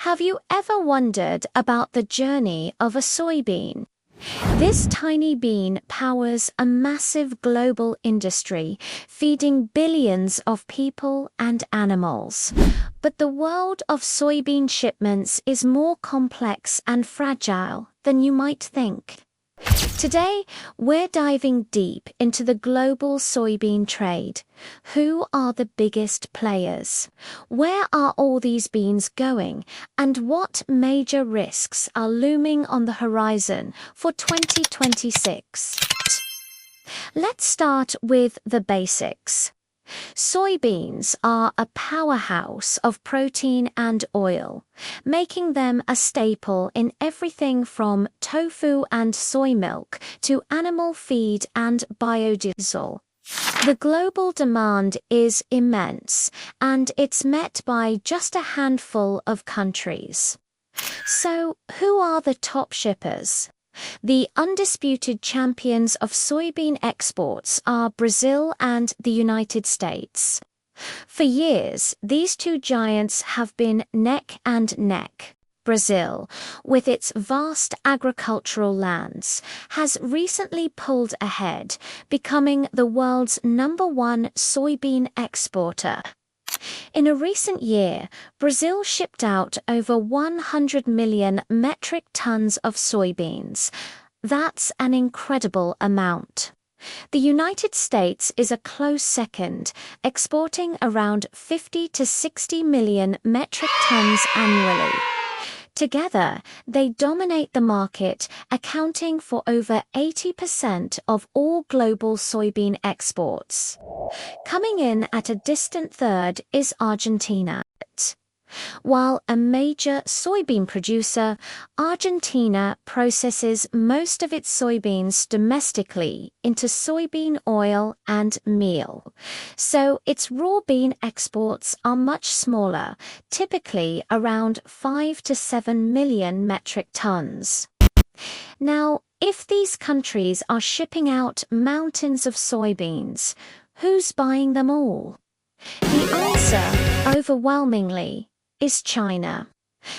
Have you ever wondered about the journey of a soybean? This tiny bean powers a massive global industry, feeding billions of people and animals. But the world of soybean shipments is more complex and fragile than you might think. Today, we're diving deep into the global soybean trade. Who are the biggest players? Where are all these beans going? And what major risks are looming on the horizon for 2026? Let's start with the basics. Soybeans are a powerhouse of protein and oil, making them a staple in everything from tofu and soy milk to animal feed and biodiesel. The global demand is immense, and it's met by just a handful of countries. So, who are the top shippers? The undisputed champions of soybean exports are Brazil and the United States. For years, these two giants have been neck and neck. Brazil, with its vast agricultural lands, has recently pulled ahead, becoming the world's #1 soybean exporter. In a recent year, Brazil shipped out over 100 million metric tons of soybeans. That's an incredible amount. The United States is a close second, exporting around 50 to 60 million metric tons annually. Together, they dominate the market, accounting for over 80% of all global soybean exports. Coming in at a distant third is Argentina. While a major soybean producer, Argentina processes most of its soybeans domestically into soybean oil and meal. So its raw bean exports are much smaller, typically around 5 to 7 million metric tons. Now, if these countries are shipping out mountains of soybeans, who's buying them all? The answer, overwhelmingly, is China.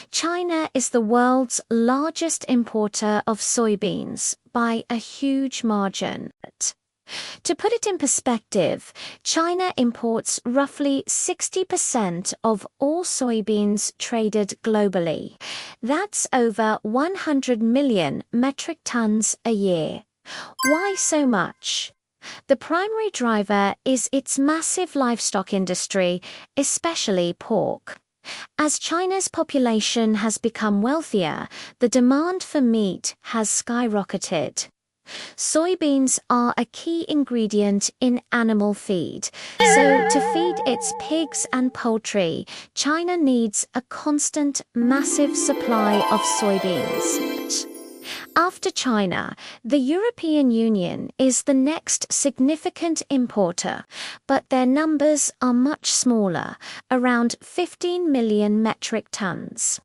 China is the world's largest importer of soybeans by a huge margin. To put it in perspective, China imports roughly 60% of all soybeans traded globally. That's over 100 million metric tons a year. Why so much? The primary driver is its massive livestock industry, especially pork. As China's population has become wealthier, the demand for meat has skyrocketed. Soybeans are a key ingredient in animal feed, so to feed its pigs and poultry, China needs a constant, massive supply of soybeans. After China, the European Union is the next significant importer, but their numbers are much smaller, around 15 million metric tons.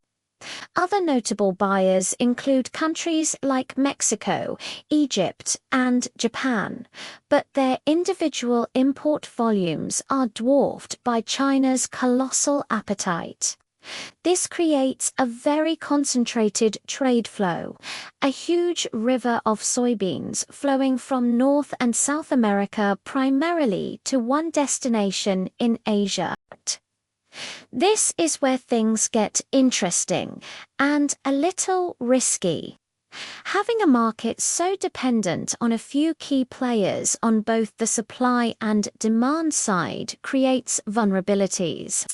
Other notable buyers include countries like Mexico, Egypt, and Japan, but their individual import volumes are dwarfed by China's colossal appetite. This creates a very concentrated trade flow, a huge river of soybeans flowing from North and South America primarily to one destination in Asia. This is where things get interesting and a little risky. Having a market so dependent on a few key players on both the supply and demand side creates vulnerabilities.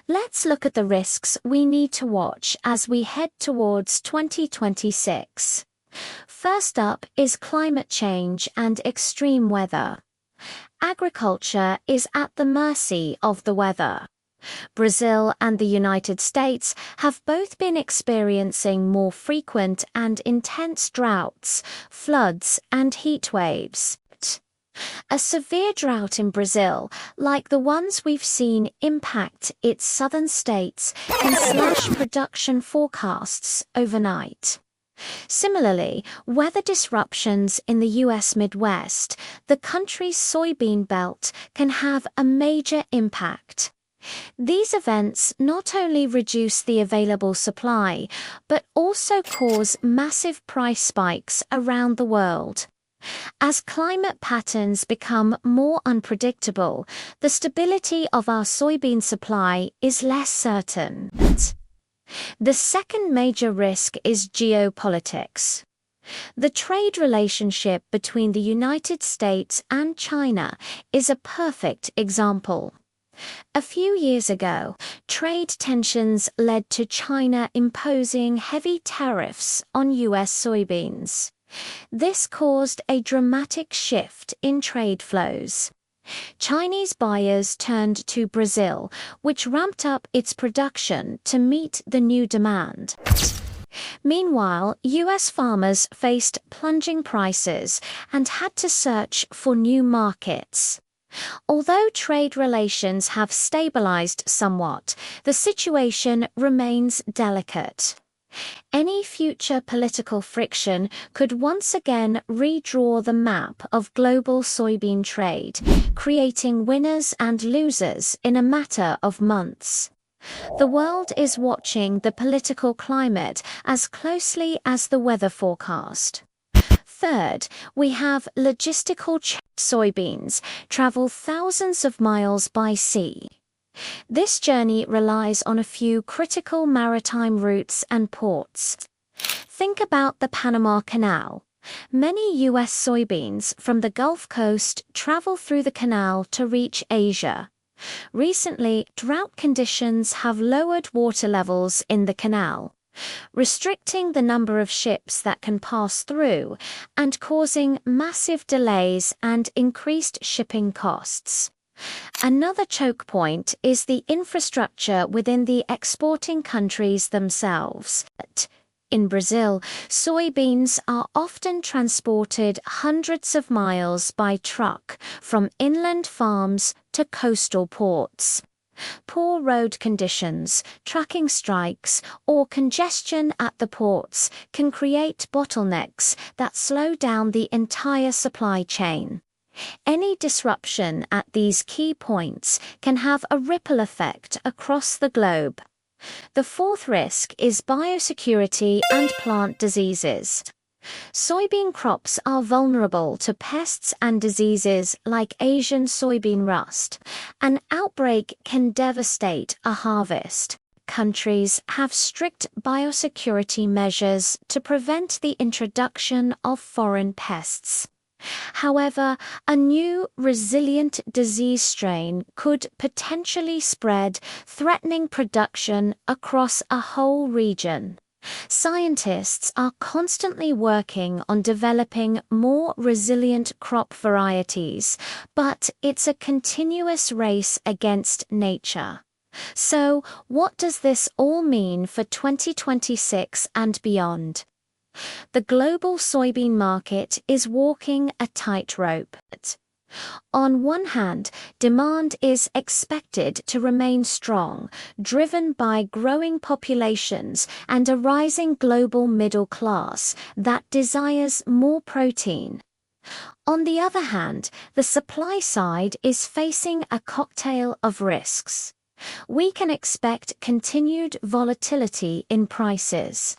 Let's look at the risks we need to watch as we head towards 2026. First up is climate change and extreme weather. Agriculture is at the mercy of the weather. Brazil and the United States have both been experiencing more frequent and intense droughts, floods, and heat waves. A severe drought in Brazil, like the ones we've seen impact its southern states, can slash production forecasts overnight. Similarly, weather disruptions in the US Midwest, the country's soybean belt, can have a major impact. These events not only reduce the available supply, but also cause massive price spikes around the world. As climate patterns become more unpredictable, the stability of our soybean supply is less certain. The second major risk is geopolitics. The trade relationship between the United States and China is a perfect example. A few years ago, trade tensions led to China imposing heavy tariffs on U.S. soybeans. This caused a dramatic shift in trade flows. Chinese buyers turned to Brazil, which ramped up its production to meet the new demand. Meanwhile, U.S. farmers faced plunging prices and had to search for new markets. Although trade relations have stabilized somewhat, the situation remains delicate. Any future political friction could once again redraw the map of global soybean trade, creating winners and losers in a matter of months. The world is watching the political climate as closely as the weather forecast. Third, we have logistical soybeans travel thousands of miles by sea. This journey relies on a few critical maritime routes and ports. Think about the Panama Canal. Many U.S. soybeans from the Gulf Coast travel through the canal to reach Asia. Recently, drought conditions have lowered water levels in the canal, restricting the number of ships that can pass through and causing massive delays and increased shipping costs. Another choke point is the infrastructure within the exporting countries themselves. In Brazil, soybeans are often transported hundreds of miles by truck from inland farms to coastal ports. Poor road conditions, trucking strikes, or congestion at the ports can create bottlenecks that slow down the entire supply chain. Any disruption at these key points can have a ripple effect across the globe. The fourth risk is biosecurity and plant diseases. Soybean crops are vulnerable to pests and diseases like Asian soybean rust. An outbreak can devastate a harvest. Countries have strict biosecurity measures to prevent the introduction of foreign pests. However, a new resilient disease strain could potentially spread, threatening production across a whole region. Scientists are constantly working on developing more resilient crop varieties, but it's a continuous race against nature. So, what does this all mean for 2026 and beyond? The global soybean market is walking a tightrope. On one hand, demand is expected to remain strong, driven by growing populations and a rising global middle class that desires more protein. On the other hand, the supply side is facing a cocktail of risks. We can expect continued volatility in prices.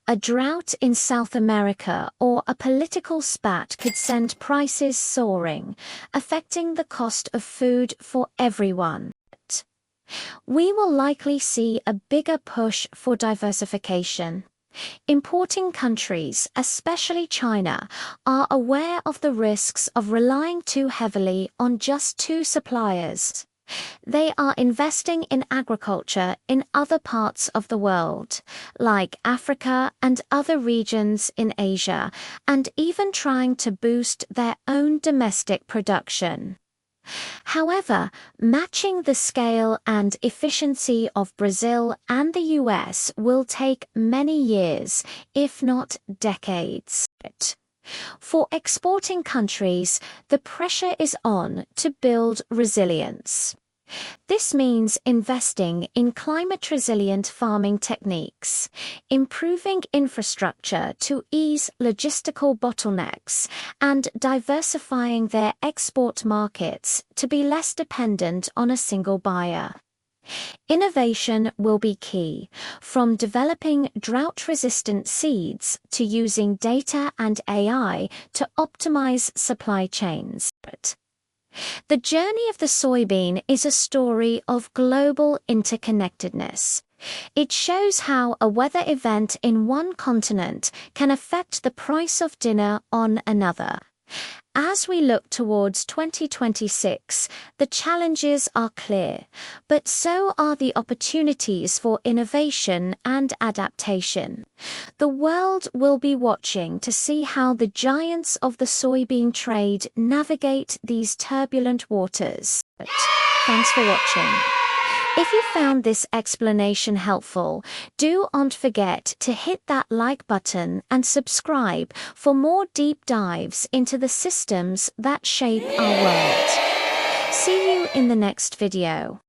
A drought in South America or a political spat could send prices soaring, affecting the cost of food for everyone. We will likely see a bigger push for diversification. Importing countries, especially China, are aware of the risks of relying too heavily on just two suppliers. They are investing in agriculture in other parts of the world, like Africa and other regions in Asia, and even trying to boost their own domestic production. However, matching the scale and efficiency of Brazil and the US will take many years, if not decades. For exporting countries, the pressure is on to build resilience. This means investing in climate-resilient farming techniques, improving infrastructure to ease logistical bottlenecks, and diversifying their export markets to be less dependent on a single buyer. Innovation will be key, from developing drought-resistant seeds to using data and AI to optimize supply chains. The journey of the soybean is a story of global interconnectedness. It shows how a weather event in one continent can affect the price of dinner on another. As we look towards 2026, the challenges are clear, but so are the opportunities for innovation and adaptation. The world will be watching to see how the giants of the soybean trade navigate these turbulent waters. Thanks for watching. If you found this explanation helpful, don't forget to hit that like button and subscribe for more deep dives into the systems that shape our world. See you in the next video.